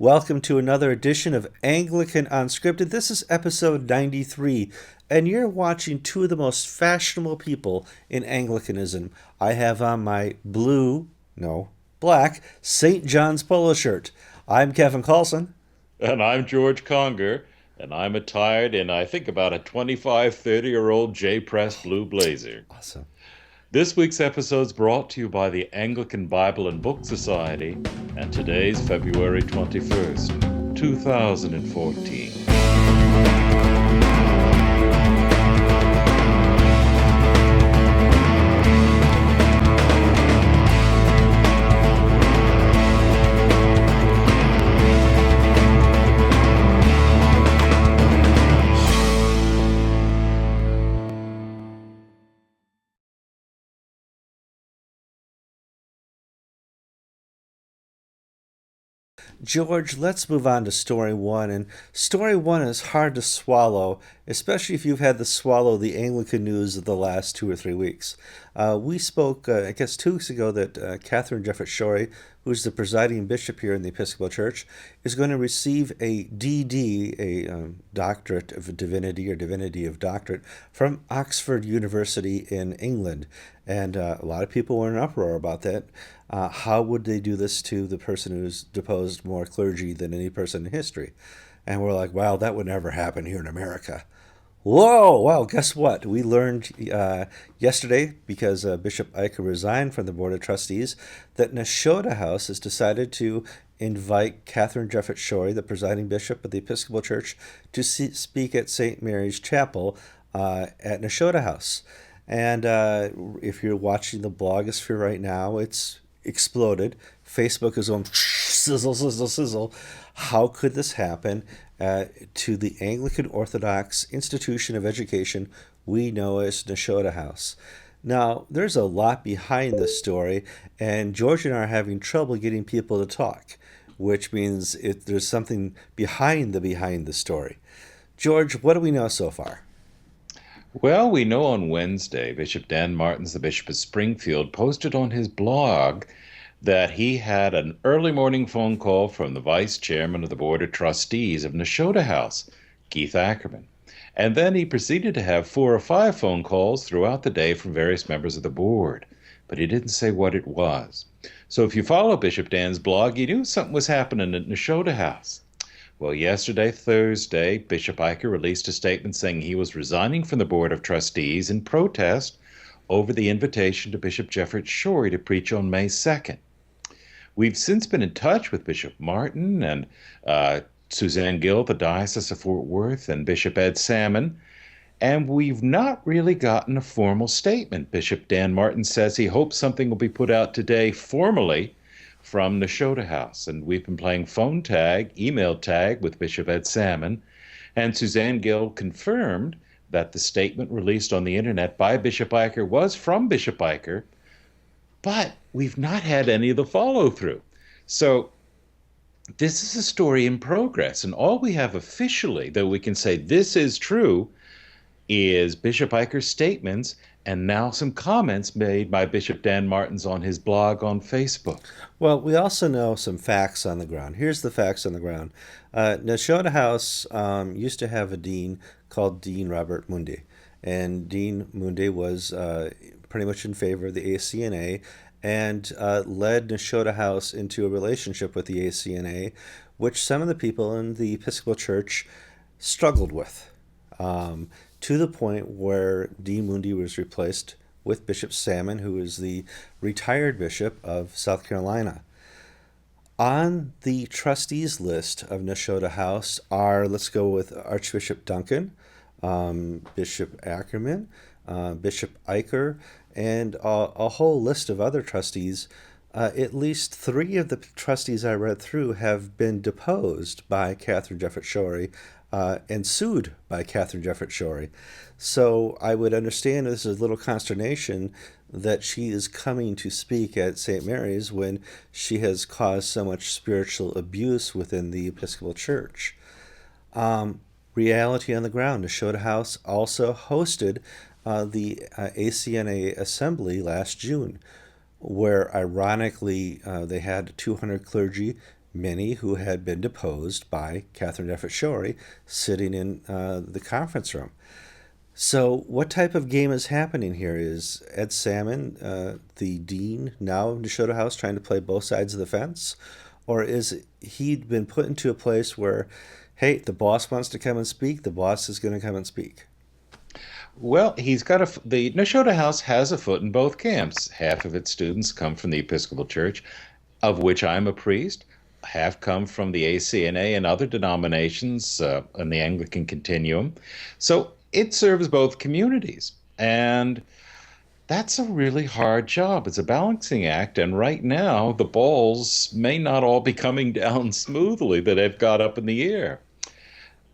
Welcome to another edition of Anglican Unscripted. This is episode 93, and you're watching two of the most fashionable people in Anglicanism. I have on my black St. John's polo shirt. I'm Kevin Carlson. And I'm George Conger, and I'm attired in, I think, about a 25, 30-year-old J-Press blue blazer. Awesome. This week's episode is brought to you by the Anglican Bible and Book Society, and today's February 21st, 2014. George, let's move on to story one. And story one is hard to swallow, especially if you've had to swallow the Anglican news of the last 2 or 3 weeks. We spoke, I guess, 2 weeks ago that Catherine Jefferts Schori, who's the presiding bishop here in the Episcopal Church, is going to receive a DD, a doctorate of divinity or divinity of doctorate, from Oxford University in England. And a lot of people were in an uproar about that. How would they do this to the person who's deposed more clergy than any person in history? And we're like, wow, that would never happen here in America. Whoa, well, guess what? We learned yesterday, because Bishop Eicher resigned from the Board of Trustees, that Nashotah House has decided to invite Catherine Jefferts Schori, the presiding bishop of the Episcopal Church, to speak at St. Mary's Chapel at Nashotah House. And if you're watching the blogosphere right now, it's exploded. Facebook is on sizzle, sizzle, sizzle. How could this happen to the Anglican Orthodox institution of education we know as Nashotah House? Now, there's a lot behind this story, and George and I are having trouble getting people to talk, which means there's something behind the story. George, what do we know so far? Well, we know on Wednesday, Bishop Dan Martins, the Bishop of Springfield, posted on his blog that he had an early morning phone call from the Vice Chairman of the Board of Trustees of Nashotah House, Keith Ackerman. And then he proceeded to have 4 or 5 phone calls throughout the day from various members of the board, but he didn't say what it was. So if you follow Bishop Dan's blog, you knew something was happening at Nashotah House. Well, yesterday, Thursday, Bishop Eicher released a statement saying he was resigning from the Board of Trustees in protest over the invitation to Bishop Jefferts Schori to preach on May 2nd. We've since been in touch with Bishop Martin and Suzanne Gill, the Diocese of Fort Worth, and Bishop Ed Salmon, and we've not really gotten a formal statement. Bishop Dan Martin says he hopes something will be put out today formally from Nashotah House, and we've been playing phone tag, email tag with Bishop Ed Salmon, and Suzanne Gill confirmed that the statement released on the internet by Bishop Eicher was from Bishop Eicher, but we've not had any of the follow-through. So this is a story in progress, and all we have officially, though we can say this is true, is Bishop Eicher's statements and now some comments made by Bishop Dan Martins on his blog on Facebook. Well, we also know some facts on the ground. Here's the facts on the ground. Nashotah House used to have a dean called Dean Robert Mundy. And Dean Mundy was pretty much in favor of the ACNA and led Nashotah House into a relationship with the ACNA, which some of the people in the Episcopal Church struggled with. To the point where Dean Mundy was replaced with Bishop Salmon, who is the retired bishop of South Carolina. On the trustees list of Nashotah House are, let's go with Archbishop Duncan, Bishop Ackerman, Bishop Eicher, and a whole list of other trustees. At least 3 of the trustees I read through have been deposed by Catherine Jefferts Schori and sued by Catherine Jefferts Schori. So I would understand this is a little consternation that she is coming to speak at St. Mary's when she has caused so much spiritual abuse within the Episcopal Church. Reality on the ground. Nashotah House also hosted the ACNA Assembly last June, where ironically they had 200 clergy many who had been deposed by Catherine Jefferts Schori sitting in the conference room. So, what type of game is happening here? Is Ed Salmon, the dean now of Nashotah House, trying to play both sides of the fence? Or is he been put into a place where, hey, the boss wants to come and speak, the boss is going to come and speak? Well, the Nashotah House has a foot in both camps. Half of its students come from the Episcopal Church, of which I'm a priest. Half come from the ACNA and other denominations in the Anglican continuum. So it serves both communities. And that's a really hard job. It's a balancing act. And right now, the balls may not all be coming down smoothly that they've got up in the air.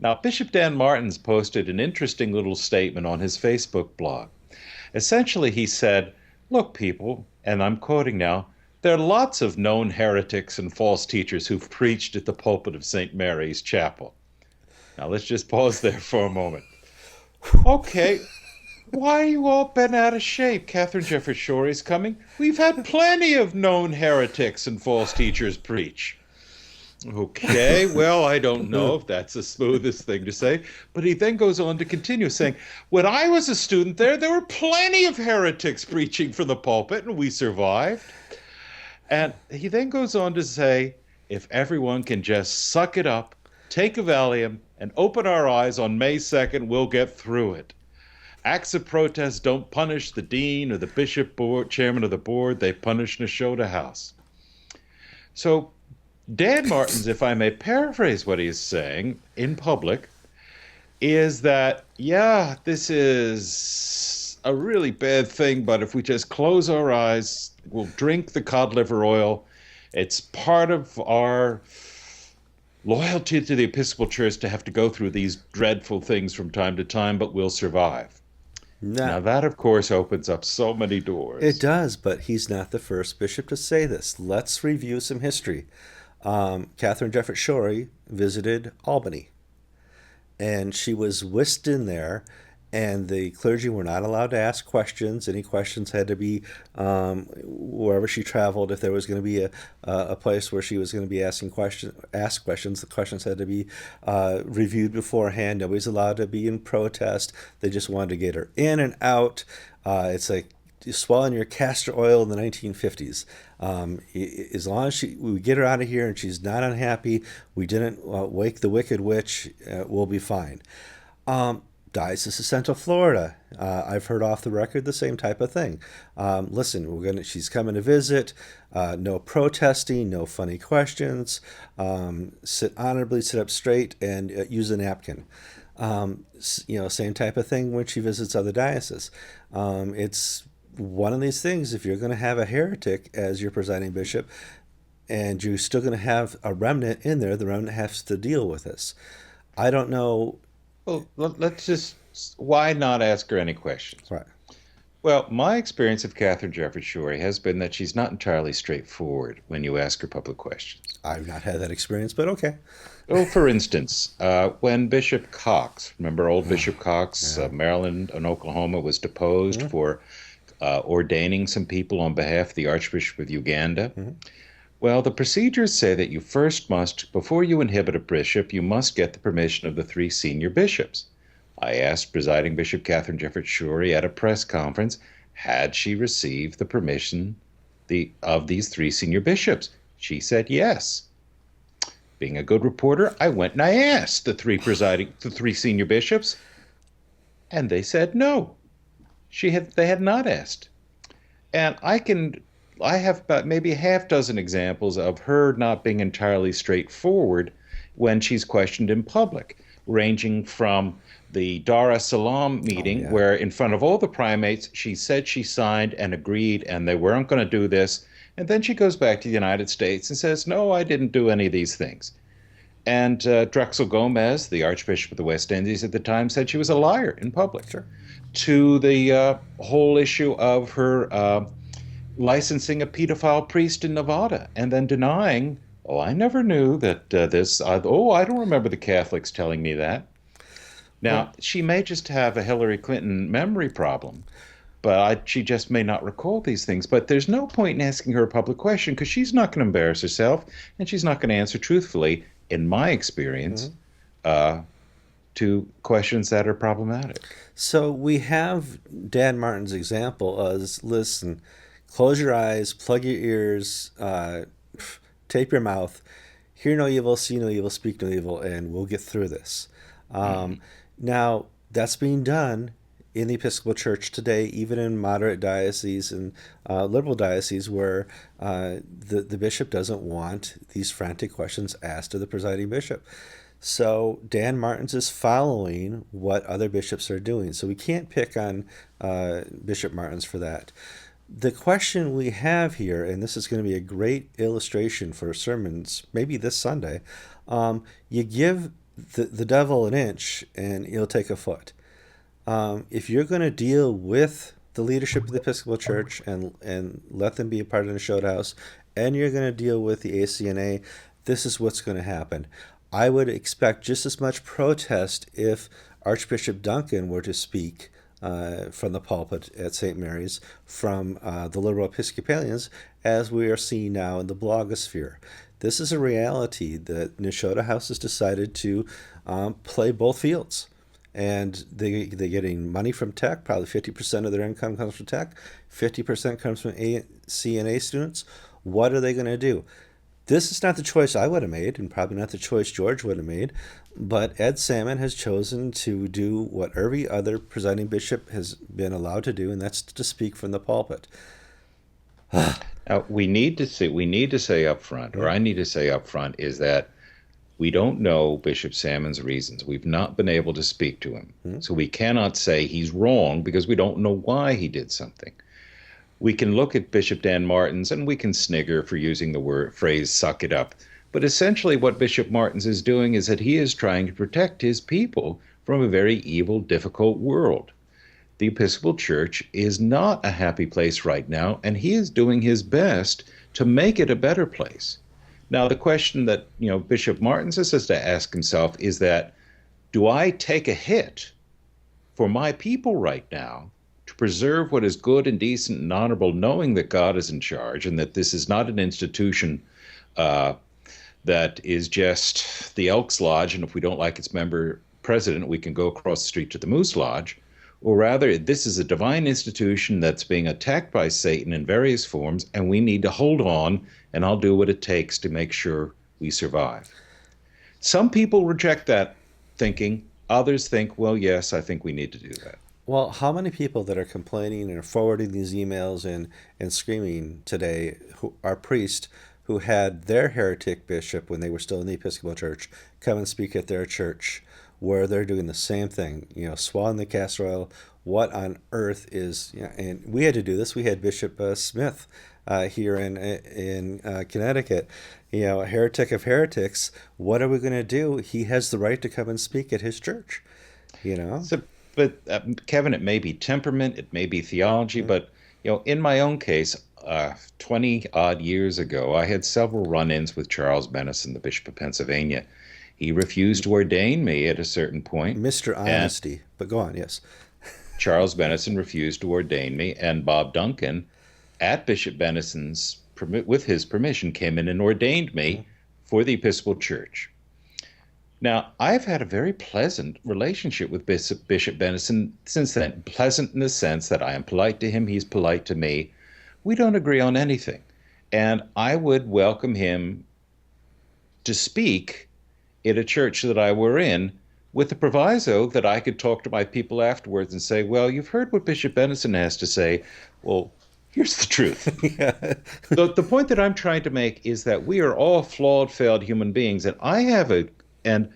Now, Bishop Dan Martins posted an interesting little statement on his Facebook blog. Essentially, he said, "Look, people," and I'm quoting now, "there are lots of known heretics and false teachers who've preached at the pulpit of St. Mary's Chapel." Now, let's just pause there for a moment. Okay, why are you all bent out of shape? Catherine Jefferts Schori's coming. We've had plenty of known heretics and false teachers preach. Okay, well, I don't know if that's the smoothest thing to say, but he then goes on to continue saying, "When I was a student there were plenty of heretics preaching from the pulpit, and we survived." And he then goes on to say, if everyone can just suck it up, take a Valium, and open our eyes on May 2nd, we'll get through it. Acts of protest don't punish the dean or the bishop board, chairman of the board, they punish Nashotah House. So Dan Martins, if I may paraphrase what he's saying in public, is that, yeah, this is a really bad thing, but if we just close our eyes, we'll drink the cod liver oil. It's part of our loyalty to the Episcopal Church to have to go through these dreadful things from time to time, but we'll survive. Now, that, of course, opens up so many doors. It does, but he's not the first bishop to say this. Let's review some history. Catherine Jefferts Schori visited Albany, and she was whisked in there, and the clergy were not allowed to ask questions. Any questions had to be wherever she traveled. If there was going to be a place where she was going to be asked questions, the questions had to be reviewed beforehand. Nobody's allowed to be in protest. They just wanted to get her in and out. It's like swallowing your castor oil in the 1950s. As long as we get her out of here and she's not unhappy, we didn't wake the wicked witch, we'll be fine. Diocese of Central Florida, I've heard off the record the same type of thing. Listen, she's coming to visit. No protesting, no funny questions. Sit honorably, sit up straight, and use a napkin. Same type of thing when she visits other dioceses. It's one of these things. If you're going to have a heretic as your presiding bishop, and you're still going to have a remnant in there, the remnant has to deal with this. I don't know. Well, why not ask her any questions? Right. Well, my experience of Catherine Jefferts Schori has been that she's not entirely straightforward when you ask her public questions. I've not had that experience, but okay. Well, for instance, when Bishop Cox, remember old Bishop Cox, Maryland and Oklahoma, was deposed for ordaining some people on behalf of the Archbishop of Uganda. Well, the procedures say that you first must, before you inhibit a bishop, you must get the permission of the 3 senior bishops. I asked presiding Bishop Catherine Jefferts Schori at a press conference, had she received the permission of these 3 senior bishops? She said yes. Being a good reporter, I went and I asked the 3 senior bishops, and they said no. They had not asked. And I have about maybe a half dozen examples of her not being entirely straightforward when she's questioned in public, ranging from the Dar es Salaam meeting, where in front of all the primates, she said she signed and agreed and they weren't going to do this. And then she goes back to the United States and says, no, I didn't do any of these things. And Drexel Gomez, the Archbishop of the West Indies at the time, said she was a liar in public. Sure. To the whole issue of her licensing a pedophile priest in Nevada and then denying, oh, I never knew that I don't remember the Catholics telling me that. Now, she may just have a Hillary Clinton memory problem, but she just may not recall these things. But there's no point in asking her a public question because she's not going to embarrass herself and she's not going to answer truthfully, in my experience, Mhm. uh, to questions that are problematic. So we have Dan Martin's example as listen, close your eyes, plug your ears, tape your mouth, hear no evil, see no evil, speak no evil, and we'll get through this. Hmm. Um, Now, that's being done in the Episcopal Church today, even in moderate dioceses and liberal dioceses where the bishop doesn't want these frantic questions asked of the presiding bishop. So Dan Martins is following what other bishops are doing. So we can't pick on Bishop Martins for that. The question we have here, and this is going to be a great illustration for sermons, maybe this Sunday, you give the devil an inch and he'll take a foot. If you're going to deal with the leadership of the Episcopal Church and let them be a part of the Nashotah House, and you're going to deal with the ACNA, this is what's going to happen. I would expect just as much protest if Archbishop Duncan were to speak from the pulpit at St. Mary's from the liberal Episcopalians as we are seeing now in the blogosphere. This is a reality that Nashotah House has decided to play both fields. And they're getting money from tech. Probably 50% of their income comes from tech. 50% comes from CNA students. What are they going to do? This is not the choice I would have made, and probably not the choice George would have made. But Ed Salmon has chosen to do what every other presiding bishop has been allowed to do, and that's to speak from the pulpit. Now, we need to say up front, or Yeah. I need to say up front, is that we don't know Bishop Salmon's reasons. We've not been able to speak to him. Hmm? So we cannot say he's wrong because we don't know why he did something. We can look at Bishop Dan Martins and we can snigger for using the phrase suck it up. But essentially, what Bishop Martins is doing is that he is trying to protect his people from a very evil, difficult world. The Episcopal Church is not a happy place right now, and he is doing his best to make it a better place. Now, the question that Bishop Martins has to ask himself is that, do I take a hit for my people right now to preserve what is good and decent and honorable, knowing that God is in charge and that this is not an institution uh, that is just the Elks Lodge, and if we don't like its member president, we can go across the street to the Moose Lodge? Or rather, this is a divine institution that's being attacked by Satan in various forms, and we need to hold on, and I'll do what it takes to make sure we survive. Some people reject that thinking. Others think, well, yes, I think we need to do that. Well, how many people that are complaining and are forwarding these emails and screaming today who are priests who had their heretic bishop when they were still in the Episcopal Church come and speak at their church where they're doing the same thing, swallowing the castor oil. What on earth is, and we had to do this. We had Bishop Smith here in Connecticut, a heretic of heretics. What are we going to do? He has the right to come and speak at his church, you know? So, but Kevin, it may be temperament, it may be theology, but in my own case, 20 odd years ago, I had several run-ins with Charles Benison, the Bishop of Pennsylvania. He refused to ordain me at a certain point, Mr. and Honesty. But go on, yes. Charles Benison refused to ordain me, and Bob Duncan, at Bishop Benison's with his permission, came in and ordained me for the Episcopal Church. Now, I've had a very pleasant relationship with Bishop Benison since then. Pleasant in the sense that I am polite to him, he's polite to me. We don't agree on anything. And I would welcome him to speak at a church that I were in with the proviso that I could talk to my people afterwards and say, well, you've heard what Bishop Benison has to say. Well, here's the truth. Yeah. The point that I'm trying to make is that we are all flawed, failed human beings. And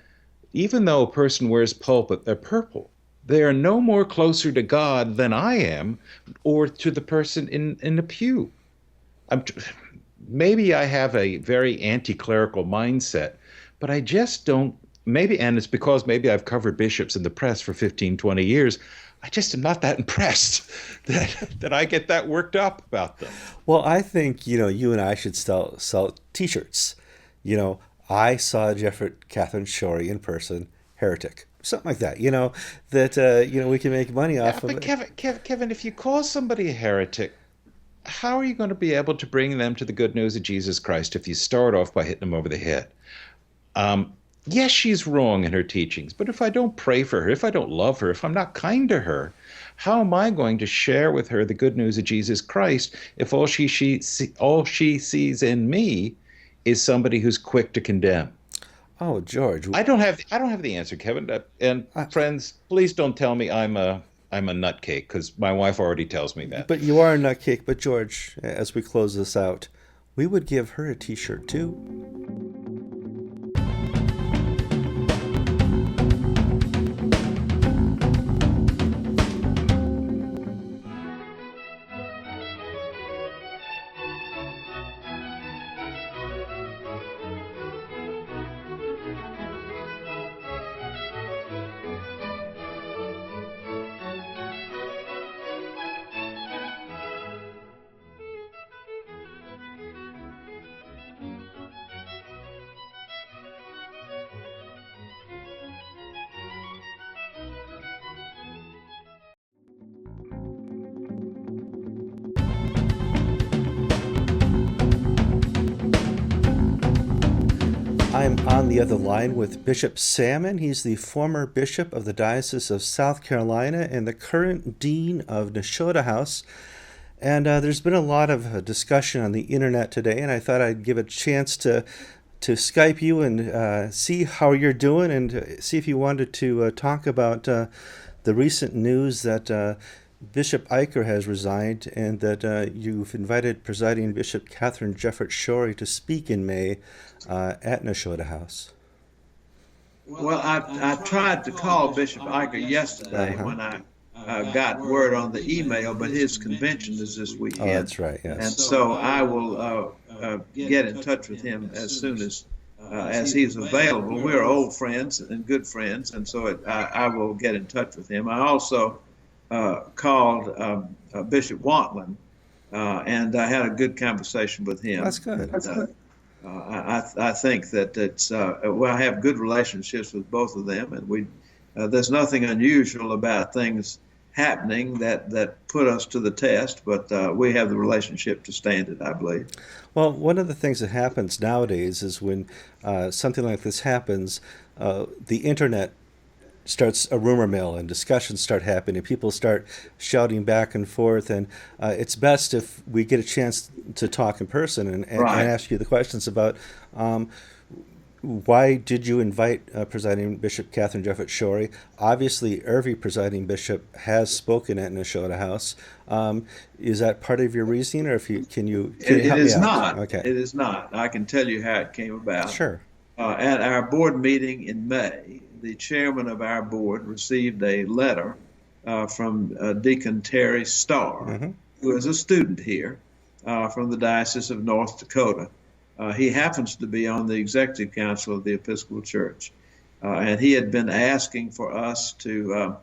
even though a person wears purple, they are no more closer to God than I am or to the person in the pew. I'm, Maybe I have a very anti-clerical mindset, but I just don't, and it's because maybe I've covered bishops in the press for 15, 20 years. I just am not that impressed that I get that worked up about them. Well, I think, you and I should sell T-shirts. I saw Jeffrey Catherine Shorey in person, heretic. something like that. That we can make money Yeah, off of but it. Kevin, if you call somebody a heretic, how are you going to be able to bring them to the good news of Jesus Christ if you start off by hitting them over the head? Um, yes, she's wrong in her teachings, but if I don't pray for her, if I don't love her, if I'm not kind to her, how am I going to share with her the good news of Jesus Christ if all she sees in me is somebody who's quick to condemn? Oh, George. I don't have the answer, Kevin. And I, friends, please don't tell me I'm a nutcake because my wife already tells me that. but you are a nutcake. But George, as we close this out, we would give her a T-shirt too. I'm on the other line with Bishop Salmon. He's the former bishop of the Diocese of South Carolina and the current dean of Nashotah House. And there's been a lot of discussion on the internet today, and I thought I'd give a chance to Skype you and see how you're doing, and see if you wanted to talk about the recent news that Bishop Iker has resigned, and that you've invited Presiding Bishop Catherine Jefferts Shorey to speak in May at Nashotah House. Well, I tried to call Bishop Iker yesterday Uh-huh. when I got word on the email, but his convention is this Oh, weekend. that's right. And Yes. so I will get in touch with him as soon as he's available. We're old friends and good friends, and so I will get in touch with him. I also called Bishop Wantland, and I had a good conversation with him. That's good. I think that I have good relationships with both of them, and there's nothing unusual about things happening that put us to the test, but we have the relationship to stand it, I believe. Well, one of the things that happens nowadays is when something like this happens, the internet starts a rumor mill and discussions start happening. People start shouting back and forth, and it's best if we get a chance to talk in person and Right. ask you the questions about why did you invite Presiding Bishop Catherine Jefferts Shorey? Obviously, every presiding bishop has spoken at Nashotah House. Is that part of your reasoning, or if you can you It help me is out? not. Okay, It is not. I can tell you how it came about. sure. At our board meeting in May, the chairman of our board received a letter from Deacon Terry Starr, Hmm. who is a student here from the Diocese of North Dakota. He happens to be on the executive council of the Episcopal Church, and he had been asking for us to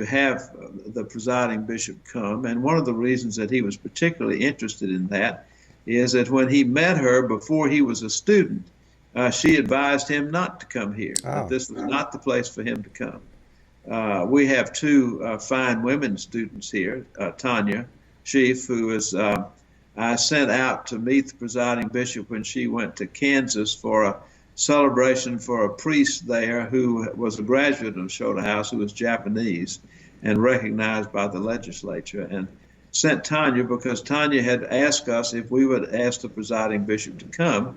have the presiding bishop come. And one of the reasons that he was particularly interested in that is that when he met her before he was a student, she advised him not to come here, that Oh, this was not the place for him to come. We have two fine women students here, Tanya Schief, who is I sent out to meet the presiding bishop when she went to Kansas for a celebration for a priest there who was a graduate of Nashotah House, who was Japanese and recognized by the legislature, and sent Tanya because Tanya had asked us if we would ask the presiding bishop to come.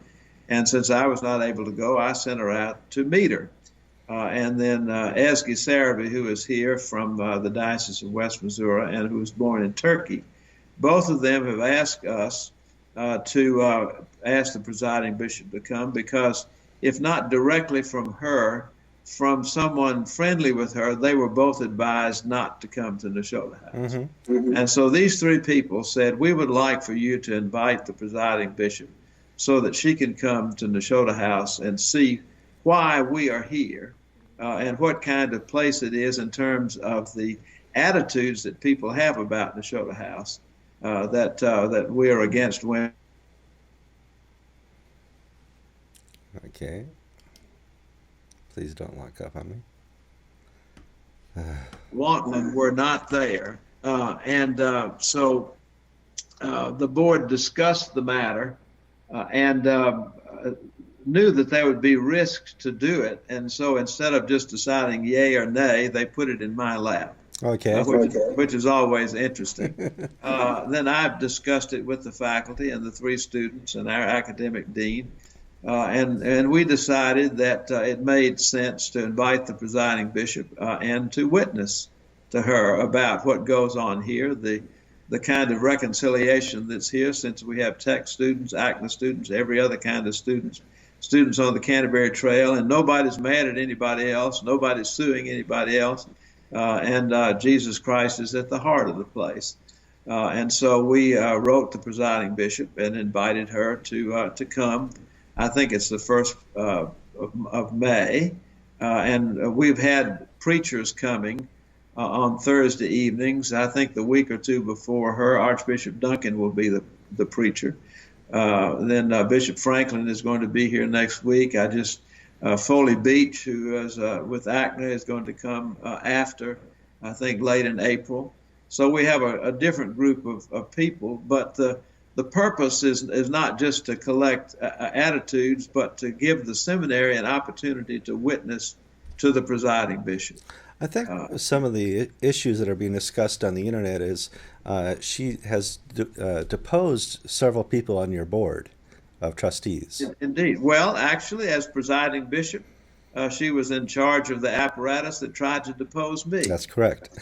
And since I was not able to go, I sent her out to meet her. And then Ezgi Sarabi, who is here from the Diocese of West Missouri and who was born in Turkey, both of them have asked us to ask the presiding bishop to come because, if not directly from her, from someone friendly with her, they were both advised not to come to Nashotah House. hmm. And so these three people said, we would like for you to invite the presiding bishop so that she can come to Nashotah House and see why we are here and what kind of place it is in terms of the attitudes that people have about Nashotah House, that we are against women. Okay. Please don't lock up on me. Wantland were not there. So the board discussed the matter and knew that there would be risks to do it. And so instead of just deciding yay or nay, they put it in my lap. Okay. Which is always interesting. Then I've discussed it with the faculty and the 3 students and our academic dean. And we decided that it made sense to invite the presiding bishop and to witness to her about what goes on here, the kind of reconciliation that's here, since we have tech students, ACNA students, every other kind of students on the Canterbury Trail, and nobody's mad at anybody else, nobody's suing anybody else, and Jesus Christ is at the heart of the place. And so we wrote the presiding bishop and invited her to come. I think it's the 1st of May, and we've had preachers coming on Thursday evenings. I think the week or 2 before her, Archbishop Duncan will be the preacher. Then Bishop Franklin is going to be here next week. Foley Beach, who is with ACNA, is going to come after, I think, late in April. So we have a different group of people, but the purpose is not just to collect attitudes, but to give the seminary an opportunity to witness to the presiding bishop. I think some of the issues that are being discussed on the internet is she has deposed several people on your board of trustees. Indeed. Well, actually, as presiding bishop, she was in charge of the apparatus that tried to depose me. That's correct.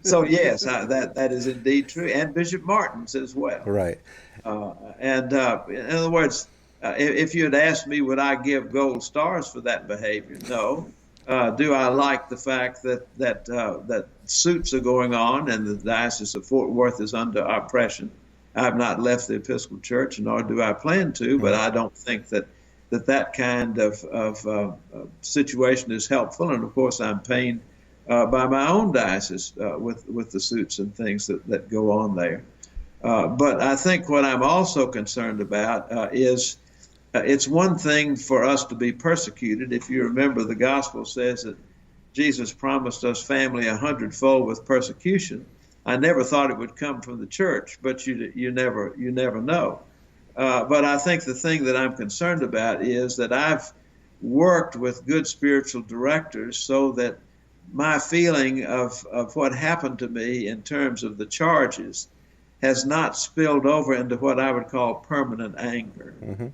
So yes, that is indeed true, and Bishop Martins as well. Right. In other words, if you had asked me, would I give gold stars for that behavior? No. Do I like the fact that suits are going on and the Diocese of Fort Worth is under oppression? I have not left the Episcopal Church, nor do I plan to, but I don't think that kind of situation is helpful. And of course, I'm pained by my own diocese with the suits and things that go on there. But I think what I'm also concerned about is it's one thing for us to be persecuted. If you remember, the gospel says that Jesus promised us family 100-fold with persecution. I never thought it would come from the church, but you never know. But I think the thing that I'm concerned about is that I've worked with good spiritual directors so that my feeling of what happened to me in terms of the charges has not spilled over into what I would call permanent anger. Mm-hmm.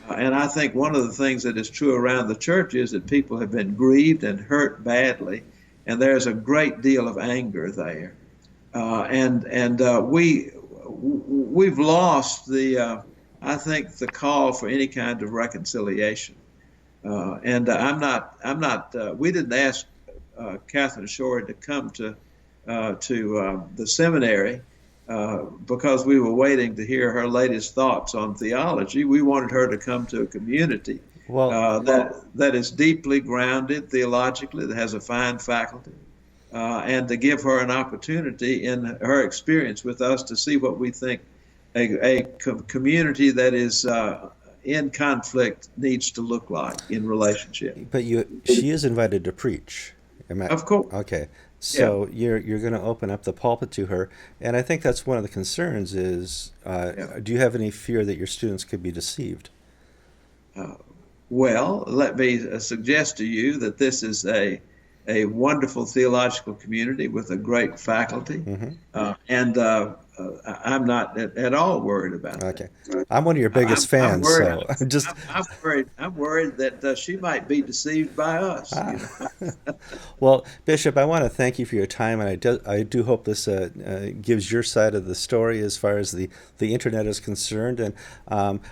And I think one of the things that is true around the church is that people have been grieved and hurt badly, and there's a great deal of anger there. We've lost I think the call for any kind of reconciliation. I'm not. We didn't ask Catherine Shorey to come to the seminary because we were waiting to hear her latest thoughts on theology. We wanted her to come to a community that is deeply grounded theologically, that has a fine faculty, and to give her an opportunity in her experience with us to see what we think a community that is in conflict needs to look like in relationship. But she is invited to preach. Of course. Okay. So you're going to open up the pulpit to her, and I think that's one of the concerns is, do you have any fear that your students could be deceived? Well, let me suggest to you that this is a wonderful theological community with a great faculty, mm-hmm. And I'm not at all worried about that. Okay, I'm one of your biggest fans, so I'm worried that she might be deceived by us. Well, Bishop, I want to thank you for your time, and I do hope this gives your side of the story as far as the internet is concerned. And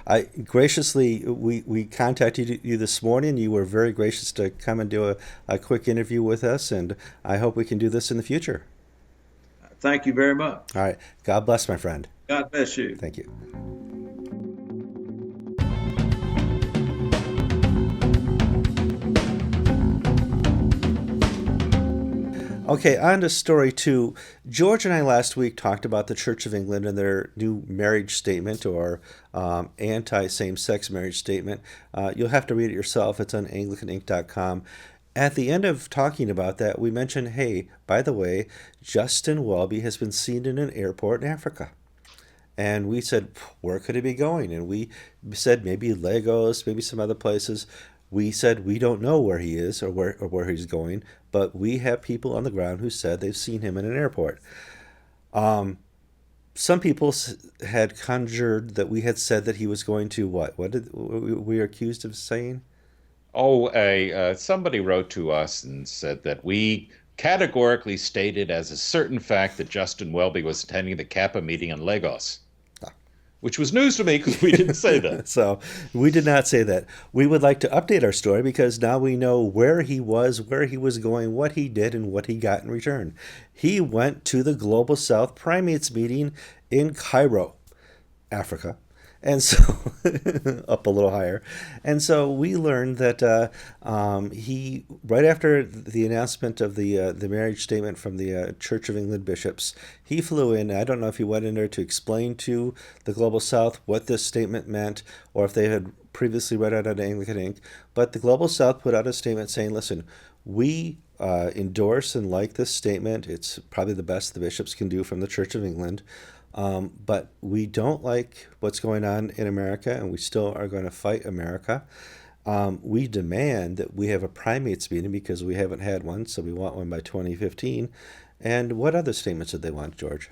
I graciously we contacted you this morning. You were very gracious to come and do a quick interview with us, and I hope we can do this in the future. Thank you very much. All right. God bless, my friend. God bless you. Thank you. Okay, on to story 2. George and I last week talked about the Church of England and their new marriage statement, or anti-same-sex marriage statement. You'll have to read it yourself. It's on AnglicanInc.com. At the end of talking about that, we mentioned, hey, by the way, Justin Welby has been seen in an airport in Africa. And we said, where could he be going? And we said maybe Lagos, maybe some other places. We said we don't know where he is or where he's going, but we have people on the ground who said they've seen him in an airport. Some people had conjured that we had said that he was going to what? What did we were accused of saying? Oh, somebody wrote to us and said that we categorically stated as a certain fact that Justin Welby was attending the Kappa meeting in Lagos, which was news to me because we didn't say that. So we did not say that. We would like to update our story because now we know where he was going, what he did, and what he got in return. He went to the Global South Primates meeting in Cairo, Africa. And so, up a little higher. And so we learned that he, right after the announcement of the marriage statement from the Church of England bishops, he flew in. I don't know if he went in there to explain to the Global South what this statement meant or if they had previously read it on Anglican Inc. But the Global South put out a statement saying, listen, we endorse and like this statement. It's probably the best the bishops can do from the Church of England. But we don't like what's going on in America, and we still are going to fight America. We demand that we have a primates meeting because we haven't had one, so we want one by 2015. And what other statements did they want, George?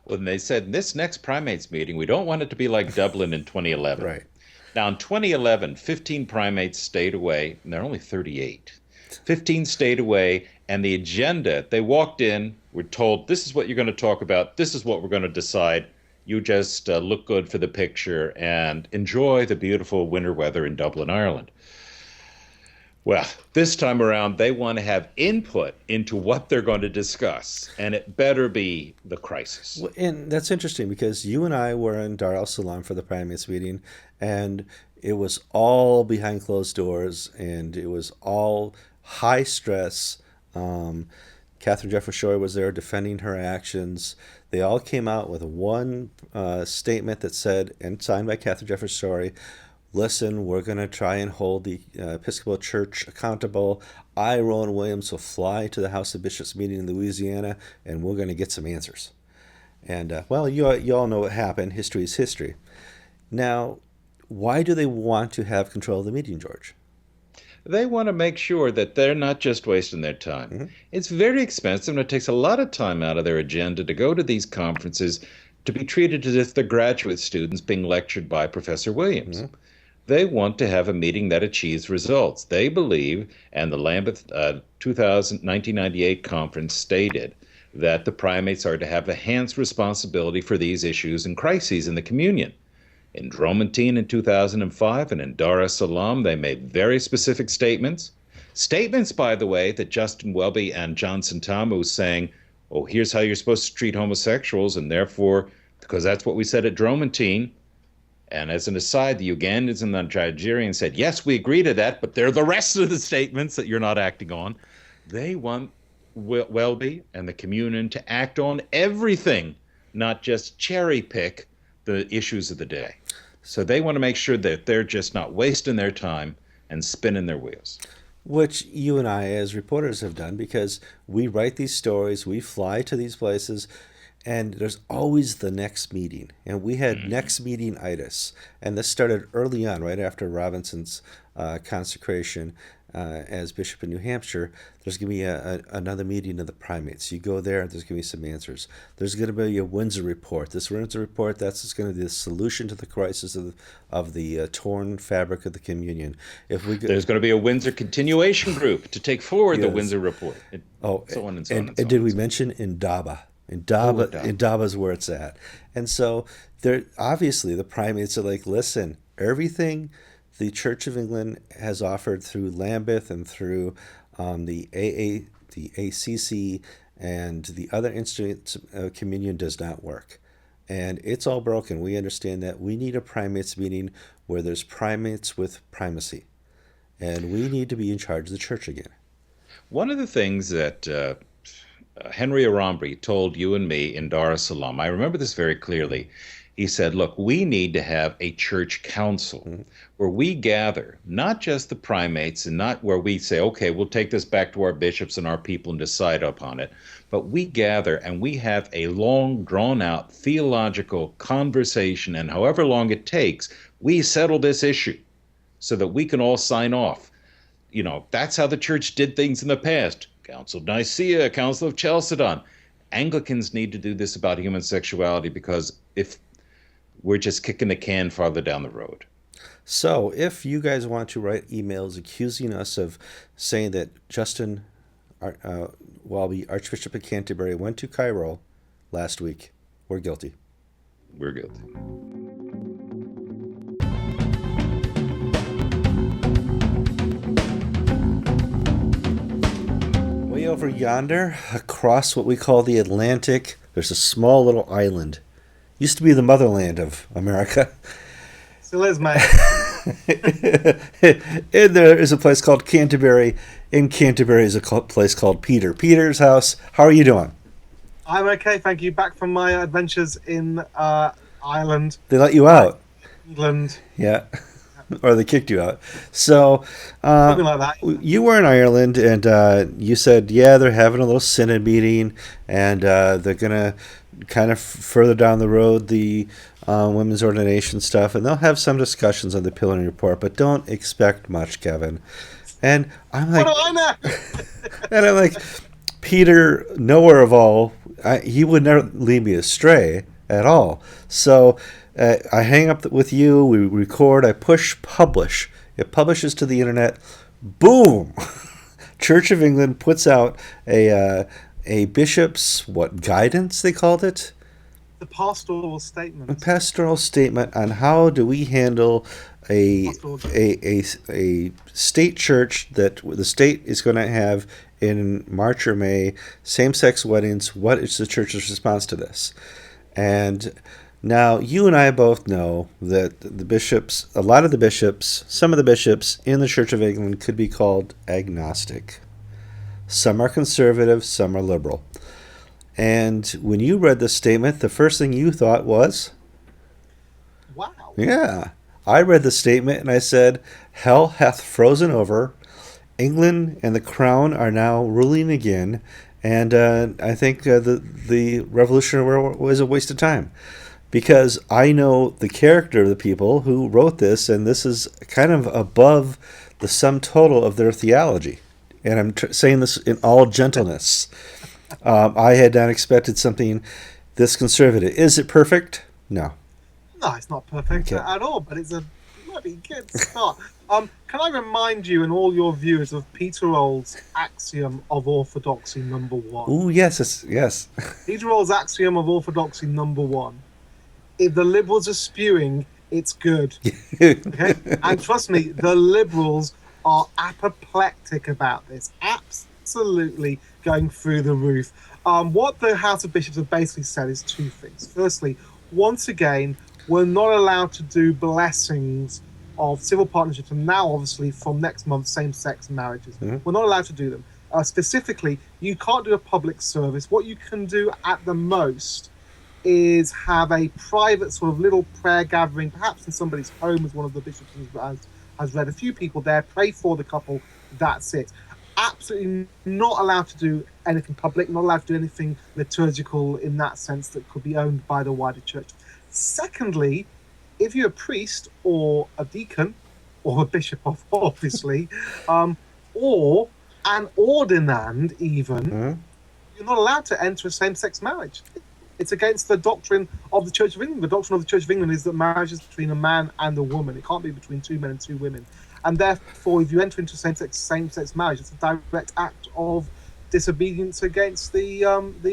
Well, they said this next primates meeting, we don't want it to be like Dublin in 2011. Right. Now, in 2011, 15 primates stayed away, and there are only 38. 15 stayed away, and the agenda, they walked in, were told, this is what you're going to talk about, this is what we're going to decide. You just look good for the picture and enjoy the beautiful winter weather in Dublin, Ireland. Well, this time around, they want to have input into what they're going to discuss, and it better be the crisis. Well, and that's interesting because you and I were in Dar es Salaam for the primates meeting, and it was all behind closed doors, and it was all high stress. Catherine Jefferson Schori was there defending her actions. They all came out with one statement that said, and signed by Catherine Jefferson Schori, listen, we're going to try and hold the Episcopal Church accountable. I, Rowan Williams, will fly to the House of Bishops meeting in Louisiana, and we're going to get some answers. And, well, you all know what happened. History is history. Now, why do they want to have control of the meeting, George? They want to make sure that they're not just wasting their time. Mm-hmm. It's very expensive, and it takes a lot of time out of their agenda to go to these conferences to be treated as if they're graduate students being lectured by Professor Williams. Mm-hmm. They want to have a meeting that achieves results. They believe, and the Lambeth 1998 conference stated, that the primates are to have enhanced responsibility for these issues and crises in the communion. In Dromonteen in 2005 and in Dar es Salaam, they made very specific statements. Statements, by the way, that Justin Welby and Johnson Tamu saying, oh, here's how you're supposed to treat homosexuals, and therefore, because that's what we said at Dromonteen. And as an aside, the Ugandans and the Nigerians said, yes, we agree to that, but they're the rest of the statements that you're not acting on. They want Welby and the communion to act on everything, not just cherry pick the issues of the day. So they want to make sure that they're just not wasting their time and spinning their wheels. Which you and I as reporters have done because we write these stories, we fly to these places, and there's always the next meeting. And we had next meeting-itis. And this started early on, right after Robinson's consecration as Bishop in New Hampshire. There's going to be another meeting of the primates. You go there, there's going to be some answers. There's going to be a Windsor report. This Windsor report, that's going to be the solution to the crisis of the torn fabric of the communion. There's going to be a Windsor continuation group to take forward the Windsor report. So on and so on. And did we mention Indaba? Indaba's where it's at. And so obviously the primates are like, listen, everything the Church of England has offered through Lambeth and through the ACC and the other instruments of communion does not work. And it's all broken. We understand that. We need a primates meeting where there's primates with primacy. And we need to be in charge of the church again. One of the things that Henry Arambri told you and me in Dar es Salaam, I remember this very clearly. He said, look, we need to have a church council where we gather, not just the primates and not where we say, okay, we'll take this back to our bishops and our people and decide upon it, but we gather and we have a long, drawn out theological conversation, and however long it takes, we settle this issue so that we can all sign off. That's how the church did things in the past. Council of Nicaea, Council of Chalcedon. Anglicans need to do this about human sexuality, because if we're just kicking the can farther down the road. So if you guys want to write emails accusing us of saying that Justin Welby, Archbishop of Canterbury, went to Cairo last week, we're guilty. We're guilty. Way over yonder, across what we call the Atlantic, there's a small little island. Used to be the motherland of America. Still is, mate. And there is a place called Canterbury. In Canterbury is a place called Peter's house. How are you doing? I'm okay, thank you. Back from my adventures in Ireland. They let you out. England. Yeah. Or they kicked you out. So Something like that. you were in Ireland, and you said, yeah, they're having a little synod meeting, and they're going to kind of further down the road the women's ordination stuff, and they'll have some discussions on the Pillar Report, but don't expect much, Kevin. And I'm like, What do I know? and I'm like, Peter, nowhere of all, he would never lead me astray at all. So I hang up with you, we record, I push publish. It publishes to the internet. Boom! Church of England puts out a bishop's, guidance they called it? The pastoral statement. A pastoral statement on how do we handle a state church that the state is going to have in March or May, same-sex weddings. What is the church's response to this? And now you and I both know that the bishops, a lot of the bishops, some of the bishops in the Church of England could be called agnostic. Some are conservative, some are liberal. And when you read this statement, the first thing you thought was, Wow. yeah. I read the statement and I said, hell hath frozen over. England and the crown are now ruling again. And I think the Revolutionary War was a waste of time. Because I know the character of the people who wrote this, and this is kind of above the sum total of their theology. And I'm saying this in all gentleness. I had not expected something this conservative. Is it perfect? No. No, it's not perfect at all, but it's a bloody good start. Can I remind you and all your viewers of Peter Old's axiom of orthodoxy number 1? Ooh, yes, yes. Peter Old's axiom of orthodoxy number 1. If the liberals are spewing, it's good. Okay? And trust me, the liberals are apoplectic about this. Absolutely going through the roof. What the House of Bishops have basically said is two things. Firstly, once again, we're not allowed to do blessings of civil partnerships, and now obviously from next month, same-sex marriages. Mm-hmm. We're not allowed to do them. Specifically, you can't do a public service. What you can do at the most is have a private sort of little prayer gathering, perhaps in somebody's home, as one of the bishops has read. A few people there, pray for the couple, that's it. Absolutely not allowed to do anything public, not allowed to do anything liturgical in that sense that could be owned by the wider church. Secondly, if you're a priest or a deacon, or a bishop, obviously, or an ordinand even, you're not allowed to enter a same-sex marriage. It's against the doctrine of the Church of England. The doctrine of the Church of England is that marriage is between a man and a woman. It can't be between two men and two women. And therefore, if you enter into same-sex marriage, it's a direct act of disobedience against the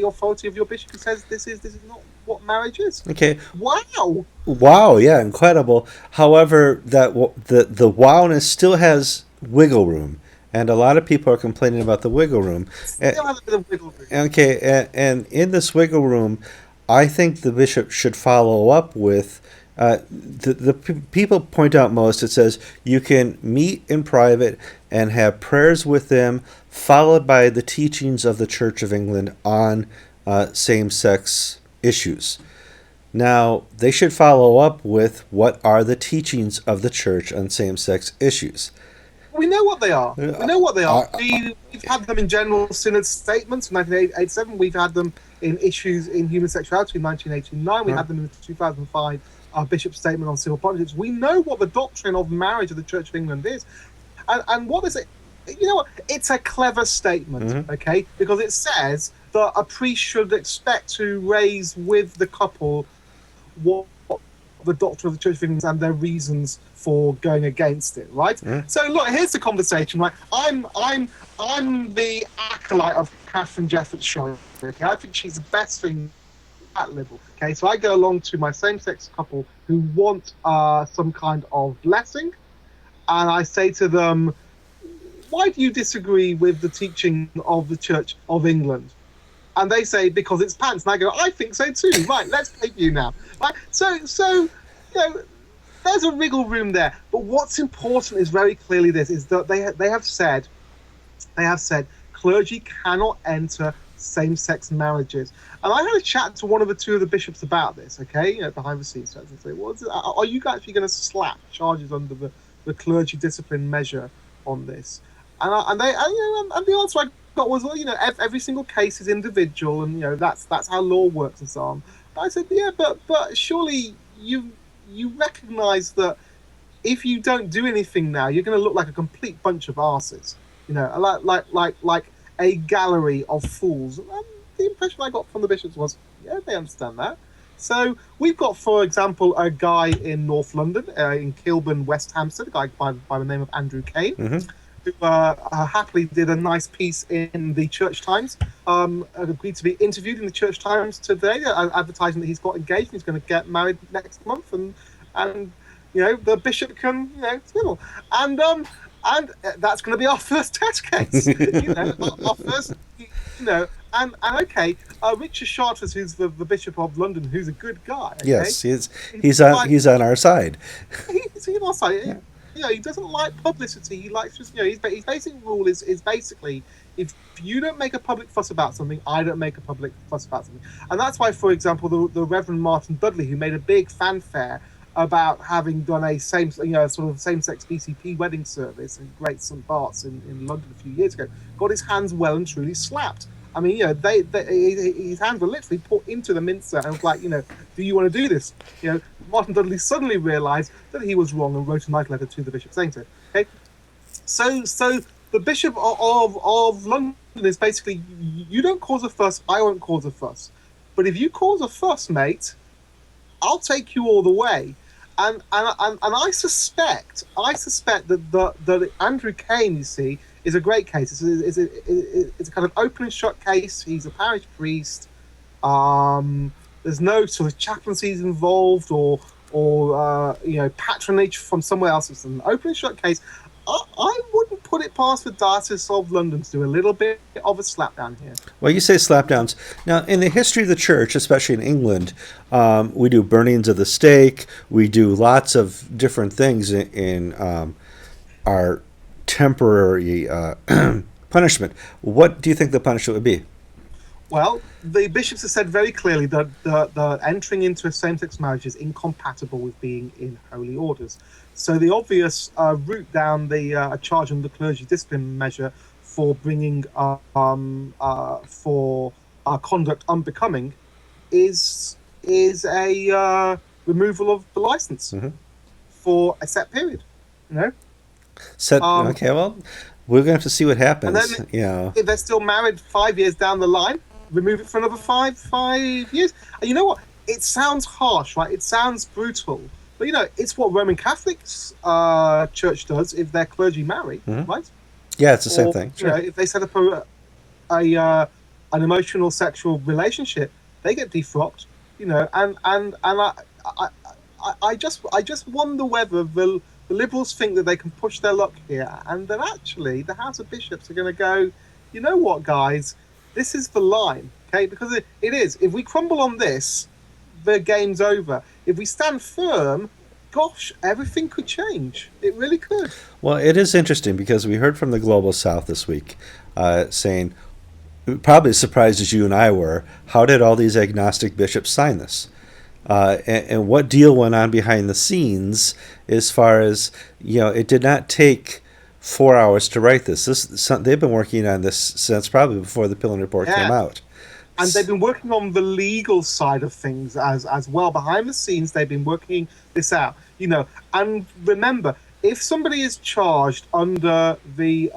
authority of your bishop, who says this is not what marriage is. Okay. Wow. Yeah, incredible. However, that the wowness still has wiggle room. And a lot of people are complaining about the wiggle room. Still has a bit of wiggle room. Okay, and in this wiggle room, I think the bishop should follow up with, the people point out most, it says you can meet in private and have prayers with them, followed by the teachings of the Church of England on same-sex issues. Now, they should follow up with what are the teachings of the church on same-sex issues. We know what they are. We know what they are. Uh, We've had them in General Synod statements in 1987. We've had them in issues in human sexuality in 1989. We had them in the 2005 Bishop's Statement on Civil Partnerships. We know what the doctrine of marriage of the Church of England is. And what is it? You know what? It's a clever statement, okay? Because it says that a priest should expect to raise with the couple what the doctrine of the Church of England and their reasons for going against it, right? So look, here's the conversation, right? I'm the acolyte of Catherine Jefferts Schroeder. Okay? I think she's the best thing at liberal. Okay, so I go along to my same-sex couple who want some kind of blessing, and I say to them, why do you disagree with the teaching of the Church of England? And they say, because it's pants. And I go, I think so too. Right, let's play you now. Right? So you know, there's a wriggle room there. But what's important is very clearly this, is that they have said clergy cannot enter same-sex marriages. And I had a chat to one of the two of the bishops about this, okay, behind the scenes. And say, are you actually going to slap charges under the clergy discipline measure on this? And the answer I got was, well, every single case is individual, and that's how law works and so on. I said, yeah, but surely you recognise that if you don't do anything now, you're going to look like a complete bunch of arses, like a gallery of fools. And the impression I got from the bishops was, yeah, they understand that. So we've got, for example, a guy in North London, in Kilburn, West Hampstead, a guy by the name of Andrew Kane. Who happily did a nice piece in the Church Times, agreed to be interviewed in the Church Times today, advertising that he's got engaged and he's going to get married next month, and the bishop can swivel, and that's going to be our first test case, our first, and okay, Richard Chartres, who's the Bishop of London, who's a good guy. Okay? Yes, he's on our side. He's on our side. Yeah. He doesn't like publicity. He likes just, his basic rule is basically, if you don't make a public fuss about something, I don't make a public fuss about something. And that's why, for example, the Reverend Martin Dudley, who made a big fanfare about having done a sort of same-sex BCP wedding service in Great St. Bart's in London a few years ago, got his hands well and truly slapped. I mean, his hands were literally put into the mincer and was like, do you want to do this? Martin Dudley suddenly realised that he was wrong and wrote a nice letter to the bishop saying so. Okay, so the Bishop of London is basically, you don't cause a fuss, I won't cause a fuss, but if you cause a fuss, mate, I'll take you all the way. And I suspect that Andrew Kane, you see, is a great case. It's a kind of open and shut case. He's a parish priest. There's no sort of chaplaincies involved or patronage from somewhere else. It's an open and shut case. I wouldn't put it past the Diocese of London to do a little bit of a slapdown here. Well, you say slapdowns. Now, in the history of the church, especially in England, we do burnings of the stake. We do lots of different things in our temporary punishment. What do you think the punishment would be? Well, the bishops have said very clearly that the entering into a same-sex marriage is incompatible with being in holy orders. So the obvious route down the charge under the clergy discipline measure for bringing for conduct unbecoming is a removal of the license for a set period. Okay, well, we're going to have to see what happens. And then if they're still married 5 years down the line, remove it for another five years. And you know what? It sounds harsh, right? It sounds brutal. But, it's what Roman Catholics church does if their clergy marry, right? Yeah, it's the same thing. Sure. If they set up an emotional sexual relationship, they get defrocked, and I just wonder whether the Liberals think that they can push their luck here, and that actually the House of Bishops are going to go, you know what, guys, this is the line, okay? Because it is. If we crumble on this, the game's over. If we stand firm, gosh, everything could change. It really could. Well, it is interesting because we heard from the Global South this week saying, probably as surprised as you and I were, how did all these agnostic bishops sign this? and what deal went on behind the scenes as far as, it did not take 4 hours to write this. They've been working on this since probably before the Pillen Report came out. And they've been working on the legal side of things as well. Behind the scenes, they've been working this out. And remember, if somebody is charged under the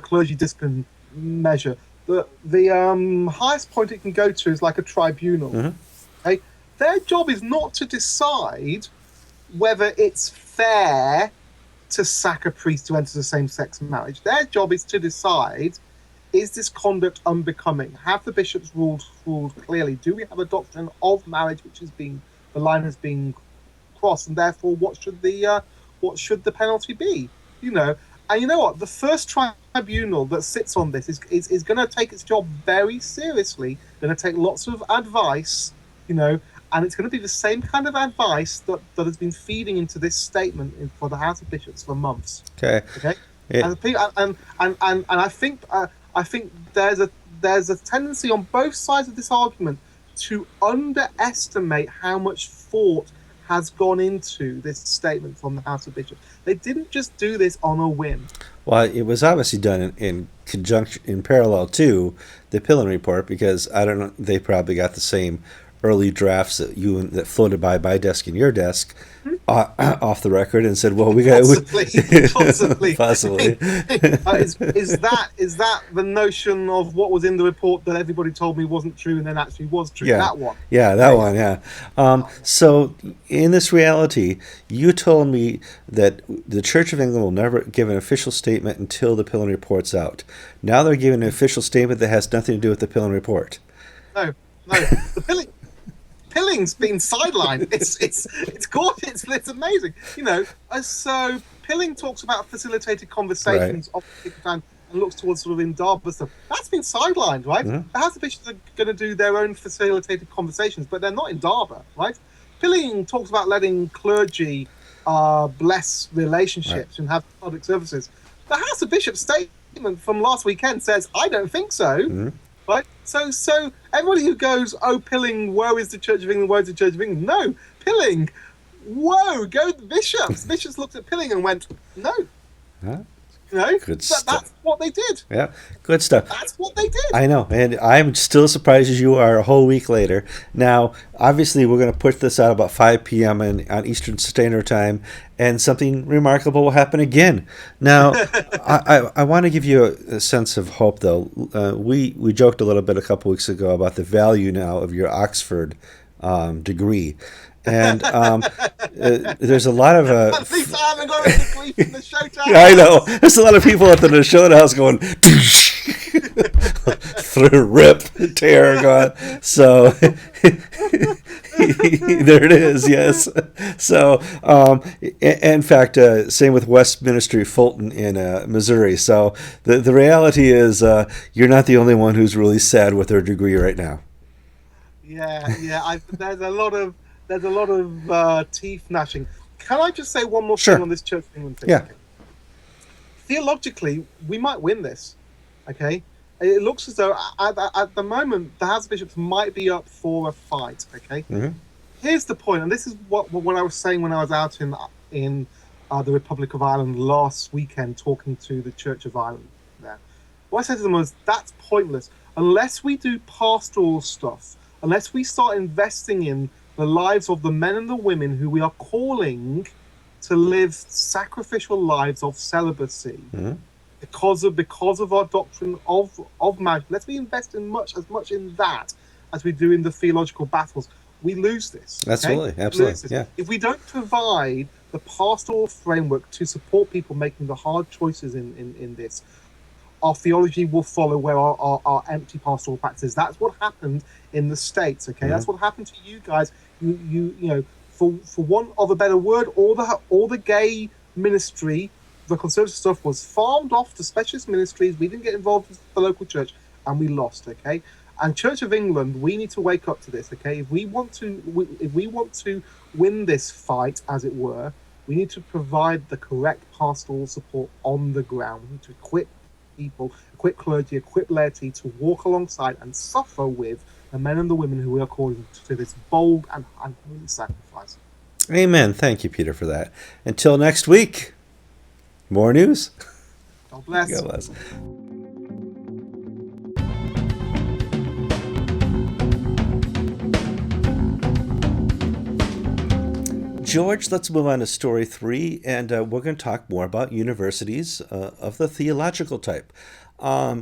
clergy discipline measure, the highest point it can go to is like a tribunal. Mm-hmm. Okay? Their job is not to decide whether it's fair to sack a priest to enter the same-sex marriage. Their job is to decide, is this conduct unbecoming? Have the bishops ruled clearly? Do we have a doctrine of marriage which the line has been crossed, and therefore what should the penalty be? And you know what? The first tribunal that sits on this is going to take its job very seriously. Going to take lots of advice, and it's going to be the same kind of advice that has been feeding into this statement for the House of Bishops for months. Okay. And I think there's a tendency on both sides of this argument to underestimate how much thought has gone into this statement from the House of Bishops. They didn't just do this on a whim. Well, it was obviously done in conjunction, in parallel to the Pillen Report, because I don't know, they probably got the same early drafts that floated by my desk and your desk off the record and said, "Well, we got possibly." Possibly. Is that the notion of what was in the report that everybody told me wasn't true and then actually was true? Yeah. That one. Yeah, that one. Yeah. So in this reality, you told me that the Church of England will never give an official statement until the Pillen Report's out. Now they're giving an official statement that has nothing to do with the Pillen Report. No. The Pilling's been sidelined. It's gorgeous. It's amazing. So Pilling talks about facilitated conversations of time and looks towards sort of Indaba stuff. That's been sidelined, right? Mm-hmm. The House of Bishops are going to do their own facilitated conversations, but they're not Indaba, right? Pilling talks about letting clergy bless relationships and have public services. The House of Bishops statement from last weekend says, I don't think so. Mm-hmm. Right, so everybody who goes, "Oh, Pilling, woe is the Church of England, woe is the Church of England." No, Pilling, whoa, go the bishops. The bishops looked at Pilling and went, "No, good stuff. That's what they did." Yeah, good stuff. That's what they did. I know, and I'm still as surprised as you are a whole week later. Now, obviously, we're going to put this out about 5 p.m. on Eastern Standard Time, and something remarkable will happen again. Now, I want to give you a sense of hope, though. We joked a little bit a couple weeks ago about the value now of your Oxford degree. And there's a lot of at least I haven't got a degree from the Nashotah House. I know. There's a lot of people at the Nashotah House going through rip tear going. So there it is. Yes. So in fact, same with Westminster Fulton in Missouri. So the reality is you're not the only one who's really sad with their degree right now. Yeah. There's a lot of teeth gnashing. Can I just say one more thing on this Church of England thing? Yeah. Okay? Theologically, we might win this. Okay? It looks as though at the moment the House of Bishops might be up for a fight. Okay? Mm-hmm. Here's the point, and this is what I was saying when I was out in the Republic of Ireland last weekend talking to the Church of Ireland there. What I said to them was, that's pointless. Unless we do pastoral stuff, unless we start investing in the lives of the men and the women who we are calling to live sacrificial lives of celibacy, mm-hmm. because of our doctrine of marriage. Let's be invest in as much in that as we do in the theological battles. We lose this. Absolutely. Yeah. If we don't provide the pastoral framework to support people making the hard choices in this, our theology will follow where our empty pastoral practices. That's what happened in the States. Okay, mm-hmm. That's what happened to you guys. You know, for want of a better word, all the gay ministry, the conservative stuff was farmed off to specialist ministries. We didn't get involved with the local church, and we lost. Okay, and Church of England, we need to wake up to this. Okay, if we want to win this fight, as it were, we need to provide the correct pastoral support on the ground. We need to equip people, equip clergy, equip laity to walk alongside and suffer with the men and the women who we are calling to this bold and unholy sacrifice. Amen. Thank you, Peter, for that. Until next week, more news. God bless. God bless. George, let's move on to story 3, and we're going to talk more about universities of the theological type.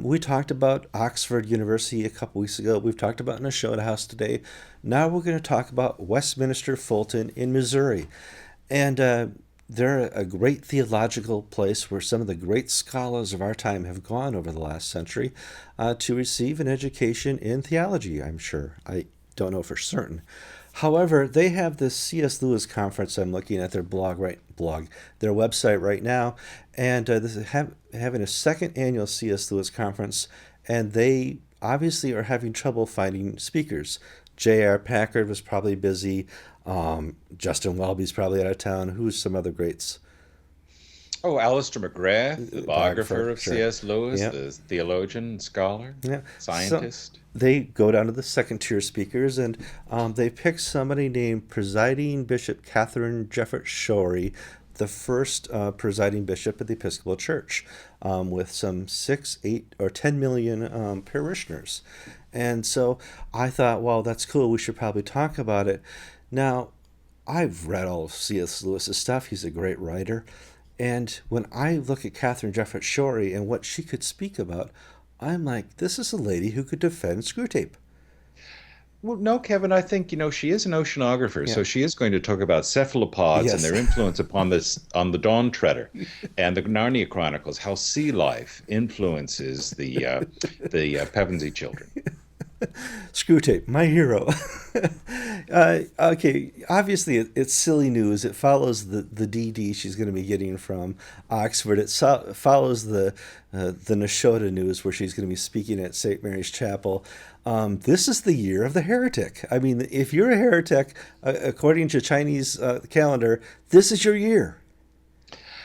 We talked about Oxford University a couple weeks ago. We've talked about Nashotah House today. Now we're going to talk about Westminster Fulton in Missouri. And they're a great theological place where some of the great scholars of our time have gone over the last century to receive an education in theology, I'm sure. I don't know for certain. However, they have this C.S. Lewis conference. I'm looking at their their website right now, and this is having a second annual C.S. Lewis conference, and they obviously are having trouble finding speakers. J.R. Packard was probably busy. Justin Welby's probably out of town. Who's some other greats? Oh, Alistair McGrath, the biographer of sure. C.S. Lewis, Yep. the theologian, scholar, scientist. So they go down to the second tier speakers, and they picked somebody named Presiding Bishop Catherine Jefferts Shorey, the first presiding bishop of the Episcopal Church, with some 6, 8, or 10 million parishioners. And so I thought, well, that's cool. We should probably talk about it. Now, I've read all of C.S. Lewis's stuff. He's a great writer. And when I look at Catherine Jefferts Shorey and what she could speak about, I'm like, this is a lady who could defend Screwtape. Well, no, Kevin, I think, she is an oceanographer, Yeah. so she is going to talk about cephalopods Yes. and their influence upon on the Dawn Treader and the Narnia Chronicles, how sea life influences the Pevensey children. Screwtape, my hero. Okay, obviously it's silly news. It follows the DD she's going to be getting from Oxford. It follows the Nashotah news where she's going to be speaking at St. Mary's Chapel. This is the year of the heretic. I mean, if you're a heretic, according to Chinese calendar, this is your year.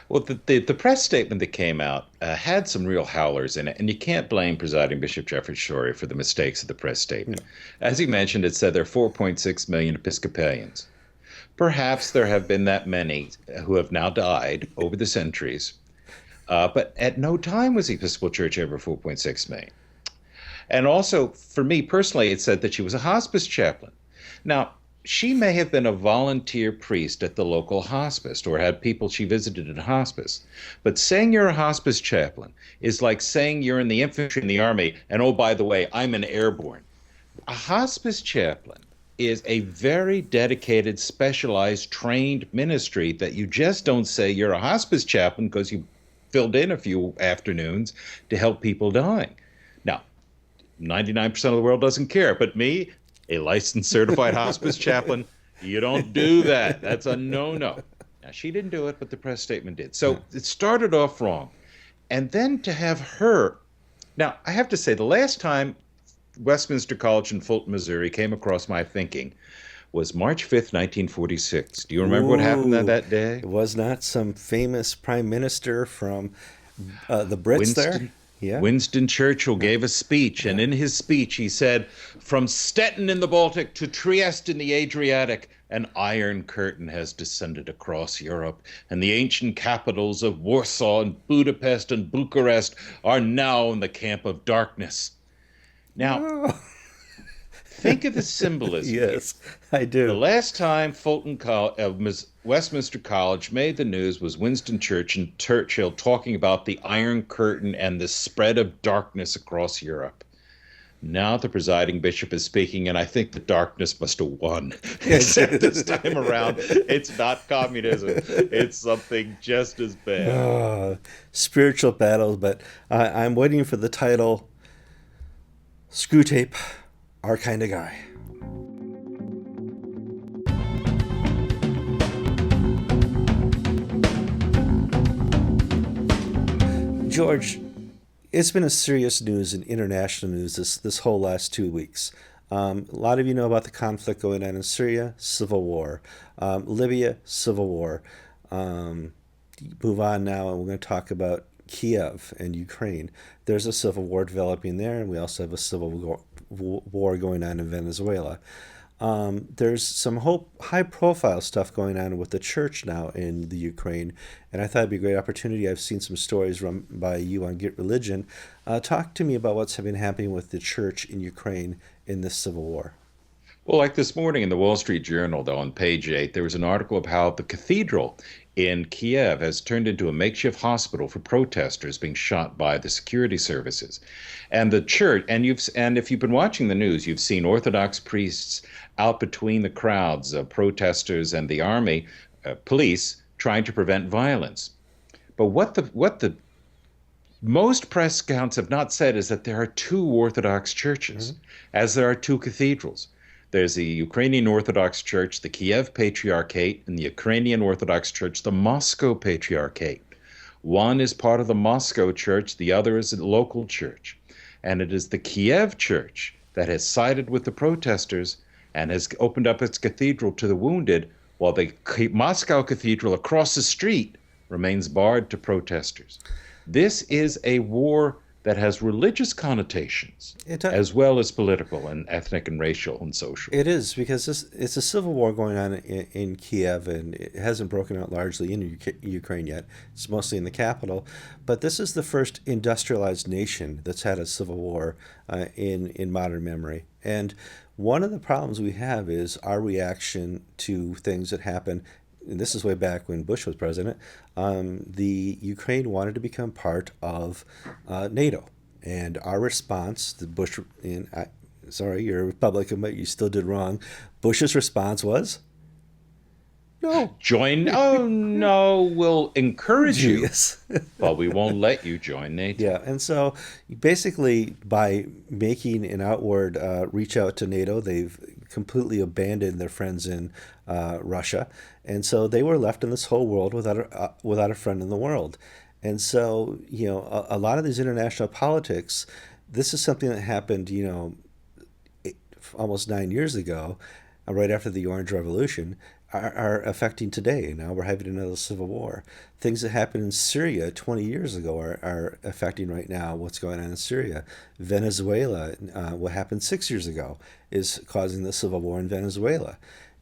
Well, the press statement that came out had some real howlers in it, and you can't blame Presiding Bishop Jefferts Shorey for the mistakes of the press statement. No. As he mentioned, it said there are 4.6 million Episcopalians. Perhaps there have been that many who have now died over the centuries, but at no time was the Episcopal Church ever 4.6 million. And also, for me personally, it said that she was a hospice chaplain. Now, she may have been a volunteer priest at the local hospice or had people she visited in hospice. But saying you're a hospice chaplain is like saying you're in the infantry in the army, and oh, by the way, I'm an airborne. A hospice chaplain is a very dedicated, specialized, trained ministry that you just don't say you're a hospice chaplain because you filled in a few afternoons to help people dying. Now, 99% of the world doesn't care, but me, a licensed certified hospice chaplain, you don't do that. That's a no-no. Now, she didn't do it, but the press statement did. So it started off wrong. And then to have her... Now, I have to say, the last time Westminster College in Fulton, Missouri came across my thinking was March 5th, 1946. Do you remember what happened that day? It was not some famous prime minister from the Brits there? Yeah. Winston Churchill gave a speech, and in his speech he said, "From Stettin in the Baltic to Trieste in the Adriatic, an iron curtain has descended across Europe, and the ancient capitals of Warsaw and Budapest and Bucharest are now in the camp of darkness." Now, think of the symbolism. Yes, I do. The last time Westminster College made the news was Winston Churchill talking about the Iron Curtain and the spread of darkness across Europe. Now the presiding bishop is speaking, and I think the darkness must have won. Except this time around, it's not communism. It's something just as bad. Spiritual battles, but I'm waiting for the title, Screwtape, Our Kind of Guy. George, it's been a serious news and international news this whole last 2 weeks. A lot of you know about the conflict going on in Syria, civil war. Libya, civil war. Move on now, and we're going to talk about Kiev and Ukraine. There's a civil war developing there, and we also have a civil war going on in Venezuela. There's some high-profile stuff going on with the church now in the Ukraine, and I thought it'd be a great opportunity. I've seen some stories run by you on Get Religion. Talk to me about what's been happening with the church in Ukraine in this civil war. Well, like this morning in the Wall Street Journal, though, on page 8, there was an article of how the cathedral in Kiev has turned into a makeshift hospital for protesters being shot by the security services. And the church, and if you've been watching the news, you've seen Orthodox priests out between the crowds of protesters and the army, police, trying to prevent violence. But what the most press accounts have not said is that there are two Orthodox churches, as there are two cathedrals. There's the Ukrainian Orthodox Church, the Kiev Patriarchate, and the Ukrainian Orthodox Church, the Moscow Patriarchate. One is part of the Moscow Church, the other is a local church. And it is the Kiev Church that has sided with the protesters and has opened up its cathedral to the wounded, while the Moscow Cathedral across the street remains barred to protesters. This is a war that has religious connotations as well as political and ethnic and racial and social. It is, because it's a civil war going on in Kiev, and it hasn't broken out largely in Ukraine yet. It's mostly in the capital. But this is the first industrialized nation that's had a civil war in modern memory. And one of the problems we have is our reaction to things that happen. And this is way back when Bush was president. The Ukraine wanted to become part of NATO, and our response, the Bush, sorry, you're a Republican, but you still did wrong. Bush's response was, no. Join? Oh, no, we'll encourage you, Yes. but we won't let you join NATO. Yeah, and so basically by making an outward reach out to NATO, they've completely abandoned their friends in Russia, and so they were left in this whole world without a friend in the world. And so, a lot of these international politics, this is something that happened, almost 9 years ago, right after the Orange Revolution, are affecting today. Now we're having another civil war. Things that happened in Syria 20 years ago are affecting right now what's going on in Syria. Venezuela, what happened 6 years ago, is causing the civil war in Venezuela.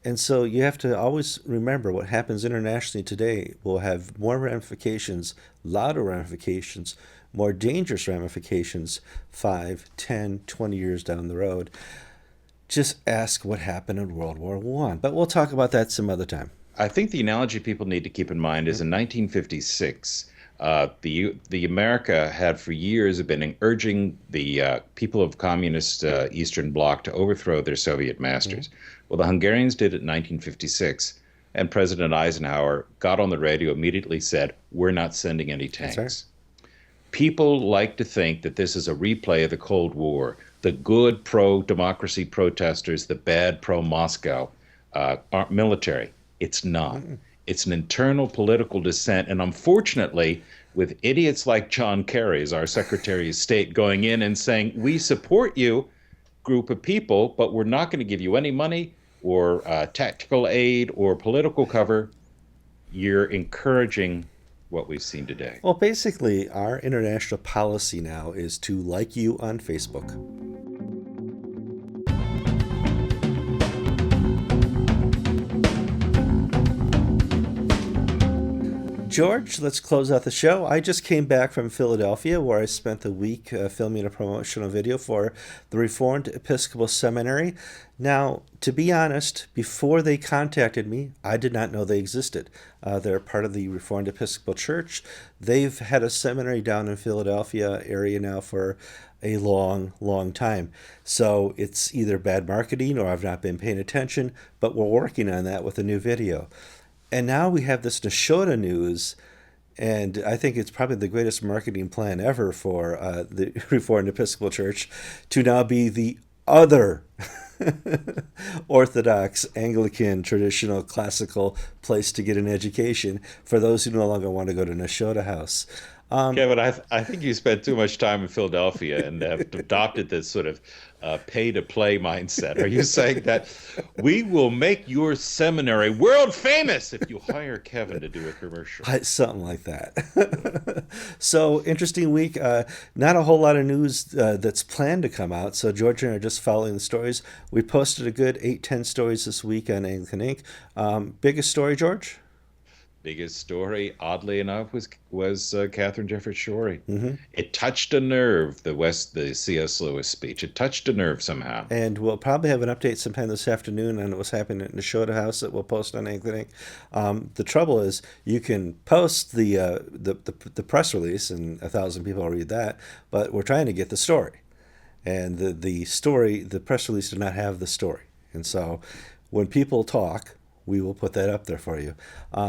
And so you have to always remember what happens internationally today will have more ramifications, louder ramifications, more dangerous ramifications 5, 10, 20 years down the road. Just ask what happened in World War I. But we'll talk about that some other time. I think the analogy people need to keep in mind is in 1956, the America had for years been urging the people of communist Eastern Bloc to overthrow their Soviet masters. Well, the Hungarians did it in 1956, and President Eisenhower got on the radio, immediately said, "We're not sending any tanks." That's right. People like to think that this is a replay of the Cold War. The good pro-democracy protesters, the bad pro-Moscow military. It's not. It's an internal political dissent. And unfortunately, with idiots like John Kerry as our Secretary of State going in and saying, we support you, group of people, but we're not going to give you any money or tactical aid or political cover, you're encouraging what we've seen today. Well, basically, our international policy now is to like you on Facebook. George, let's close out the show. I just came back from Philadelphia, where I spent the week filming a promotional video for the Reformed Episcopal Seminary. Now, to be honest, before they contacted me, I did not know they existed. They're part of the Reformed Episcopal Church. They've had a seminary down in Philadelphia area now for a long, long time. So it's either bad marketing or I've not been paying attention, but we're working on that with a new video. And now we have this Nashotah news, and I think it's probably the greatest marketing plan ever for the Reformed Episcopal Church to now be the other Orthodox, Anglican, traditional, classical place to get an education for those who no longer want to go to Nashotah House. Kevin, I think you spent too much time in Philadelphia and have adopted this sort of pay-to-play mindset. Are you saying that we will make your seminary world famous if you hire Kevin to do a commercial? Something like that. So, interesting week. Not a whole lot of news that's planned to come out. So, George and I are just following the stories. We posted a good 8-10 stories this week on Anglican Inc. Biggest story, George? Biggest story, oddly enough, was Catherine Jefferts Schori. It touched a nerve. The C.S. Lewis speech. It touched a nerve somehow. And we'll probably have an update sometime this afternoon on what's happening at Nashotah House that we'll post on Anglican Inc. The trouble is, you can post the press release, and 1,000 people will read that. But we're trying to get the story, and the press release did not have the story, and so when people talk, we will put that up there for you.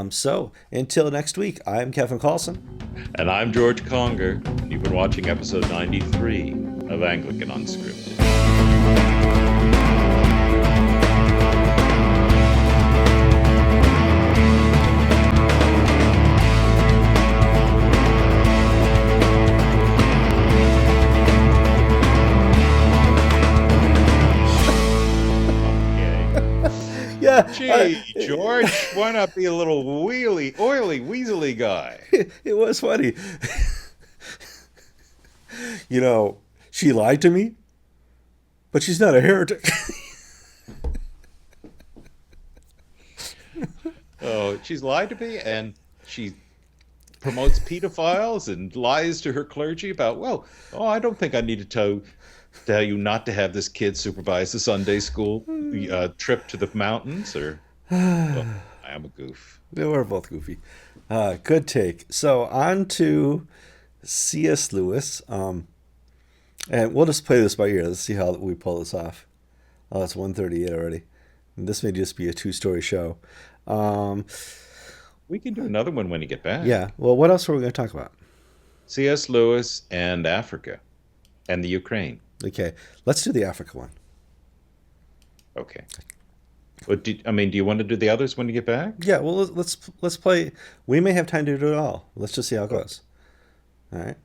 So until next week, I'm Kevin Carlson. And I'm George Conger. You've been watching episode 93 of Anglican Unscripted. Yeah. Gee, George, why not be a little oily, weaselly guy? It was funny. She lied to me, but she's not a heretic. Oh, she's lied to me, and she promotes pedophiles and lies to her clergy about, I don't think I need to tell you not to have this kid supervise the Sunday school trip to the mountains, or I am a goof. We're both goofy. Good take. So on to C.S. Lewis, and we'll just play this by ear. Let's see how we pull this off. Oh, it's 1:38 already. And this may just be a 2-story show. We can do another one when you get back. Yeah. Well, what else are we going to talk about? C.S. Lewis and Africa and the Ukraine. Okay, let's do the Africa one. Okay. But do you want to do the others when you get back? Yeah, well, let's play. We may have time to do it all. Let's just see how it goes. All right.